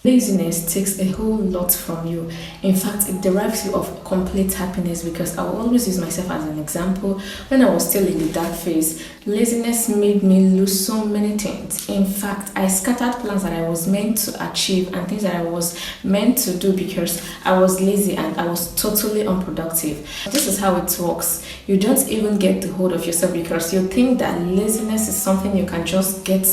Laziness takes a whole lot from you. In fact, it derives you of complete happiness, because I will always use myself as an example. When I was still in the dark phase, laziness made me lose so many things. In fact, I scattered plans that I was meant to achieve and things that I was meant to do because I was lazy and I was totally unproductive. This is how it works. You don't even get the hold of yourself because you think that laziness is something you can just get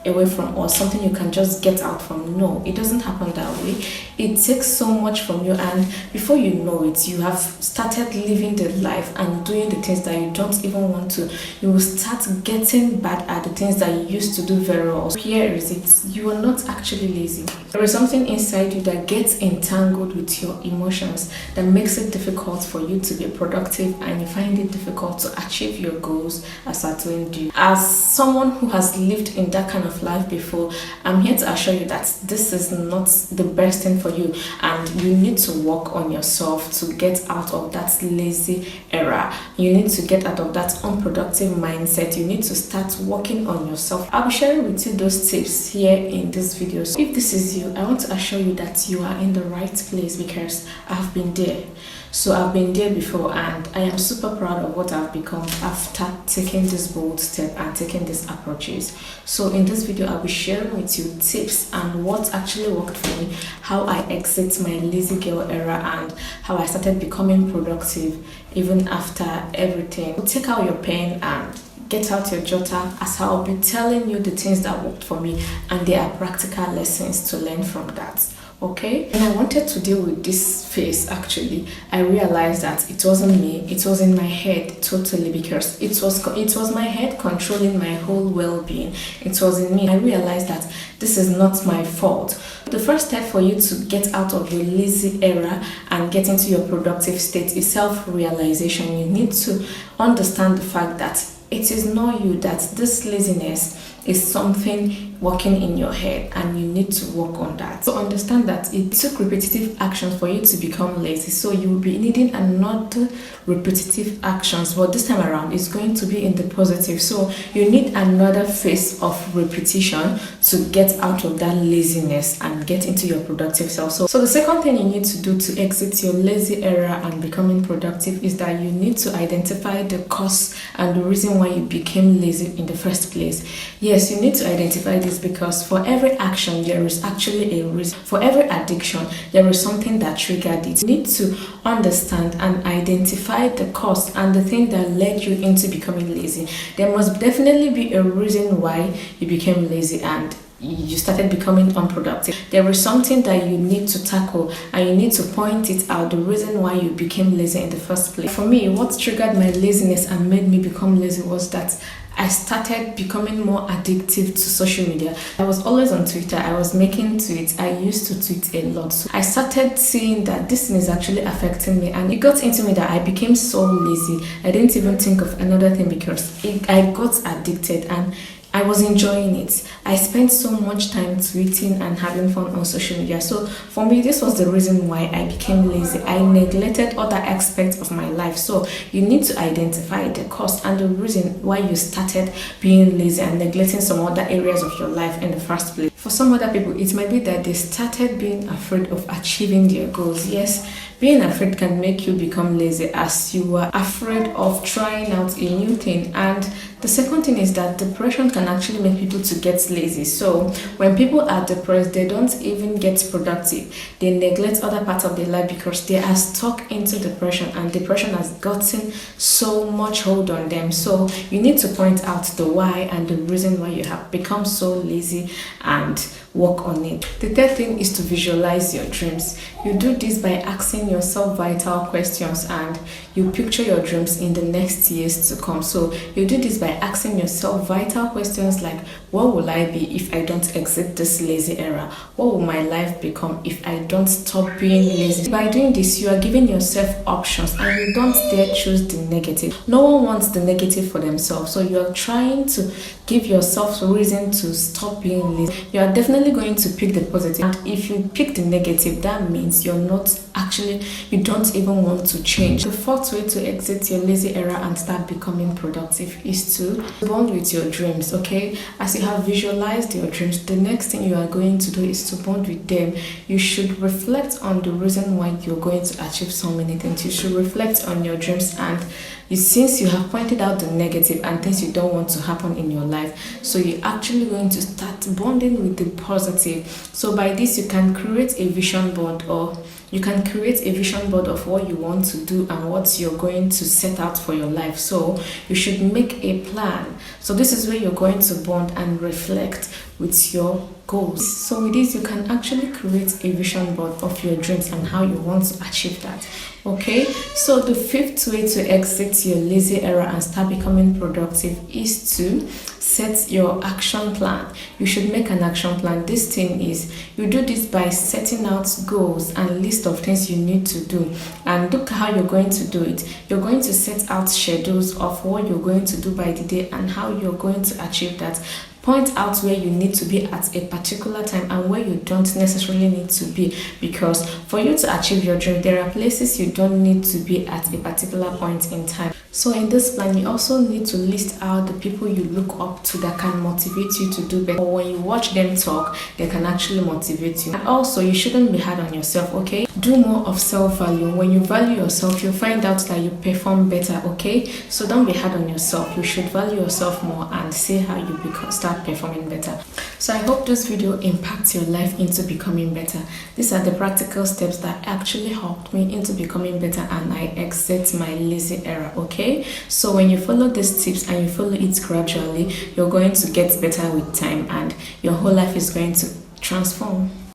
away from or something you can just get out from. No, it doesn't happen that way. It takes so much from you, and before you know it, you have started living the life and doing the things that you don't even want to. You will start getting bad at the things that you used to do very well. Here is it. You are not actually lazy. There is something inside you that gets entangled with your emotions that makes it difficult for you to be productive, and you find it difficult to achieve your goals as at when due. As someone who has lived in that kind of life before, I'm here to assure you that this is not the best thing for you, and you need to work on yourself to get out of that lazy era. You need to get out of that unproductive mindset. You need to start working on yourself. I'll be sharing with you those tips here in this video. So if this is you, I want to assure you that you are in the right place, because I've been there. So I've been there before, and I am super proud of what I've become after taking this bold step and taking these approaches. So in this video, I'll be sharing with you tips and what actually worked for me, how I exit my lazy girl era, and how I started becoming productive even after everything. So take out your pen and get out your jotter, as I'll be telling you the things that worked for me, and there are practical lessons to learn from that. Okay, and I wanted to deal with this phase. Actually, I realized that it wasn't me, it was in my head totally, because it was my head controlling my whole well-being. It was in me. I realized that this is not my fault. The first step for you to get out of your lazy era and get into your productive state is self-realization. You need to understand the fact that it is not you, that this laziness is something working in your head, and you need to work on that. So understand that it took repetitive actions for you to become lazy, so you will be needing another repetitive actions, but this time around it's going to be in the positive. So you need another phase of repetition to get out of that laziness and get into your productive self. So the second thing you need to do to exit your lazy era and becoming productive is that you need to identify the cause and the reason why you became lazy in the first place. Yes, you need to identify this, because for every action there is actually a reason. For every addiction there is something that triggered it. You need to understand and identify the cause and the thing that led you into becoming lazy. There must definitely be a reason why you became lazy and you started becoming unproductive. There is something that you need to tackle, and you need to point it out, the reason why you became lazy in the first place. For me, what triggered my laziness and made me become lazy was that I started becoming more addictive to social media. I was always on Twitter. I was making tweets. I used to tweet a lot. So I started seeing that this thing is actually affecting me, and it got into me that I became so lazy. I didn't even think of another thing, because I got addicted and I was enjoying it. I spent so much time tweeting and having fun on social media. So for me, this was the reason why I became lazy. I neglected other aspects of my life. So you need to identify the cause and the reason why you started being lazy and neglecting some other areas of your life in the first place. For some other people, it might be that they started being afraid of achieving their goals. Yes, being afraid can make you become lazy, as you are afraid of trying out a new thing. And the second thing is that depression can actually make people to get lazy. So when people are depressed, they don't even get productive. They neglect other parts of their life because they are stuck into depression, and depression has gotten so much hold on them. So you need to point out the why and the reason why you have become so lazy and work on it. The third thing is to visualize your dreams. You do this by asking yourself vital questions, and you picture your dreams in the next years to come. So you do this by asking yourself vital questions like, what will I be if I don't exit this lazy era? What will my life become if I don't stop being lazy? By doing this, you are giving yourself options, and you don't dare choose the negative. No one wants the negative for themselves, so you are trying to give yourself a reason to stop being lazy. You are definitely going to pick the positive, and if you pick the negative, that means you don't even want to change. The fourth way to exit your lazy era and start becoming productive is to bond with your dreams. Okay, as you have visualized your dreams, the next thing you are going to do is to bond with them. You should reflect on the reason why you're going to achieve so many things. You should reflect on your dreams, and since you have pointed out the negative and things you don't want to happen in your life, so you're actually going to start bonding with the positive. So by this, you can create a vision board, or you can create a vision board of what you want to do and what you're going to set out for your life. So you should make a plan. So this is where you're going to bond and reflect with your goals. So with this, you can actually create a vision board of your dreams and how you want to achieve that. Okay, so the fifth way to exit your lazy era and start becoming productive is to set your action plan. You should make an action plan. This thing is, you do this by setting out goals and list of things you need to do, and look how you're going to do it. You're going to set out schedules of what you're going to do by the day and how you're going to achieve that. Point out where you need to be at a particular time and where you don't necessarily need to be, because for you to achieve your dream, there are places you don't need to be at a particular point in time. So in this plan, you also need to list out the people you look up to that can motivate you to do better. Or when you watch them talk, they can actually motivate you. And also, you shouldn't be hard on yourself, okay? Do more of self-value. When you value yourself, you'll find out that you perform better, okay? So don't be hard on yourself. You should value yourself more and see how you start performing better. So I hope this video impacts your life into becoming better. These are the practical steps that actually helped me into becoming better, and I exit my lazy era, okay? So when you follow these tips and you follow it gradually, you're going to get better with time and your whole life is going to transform.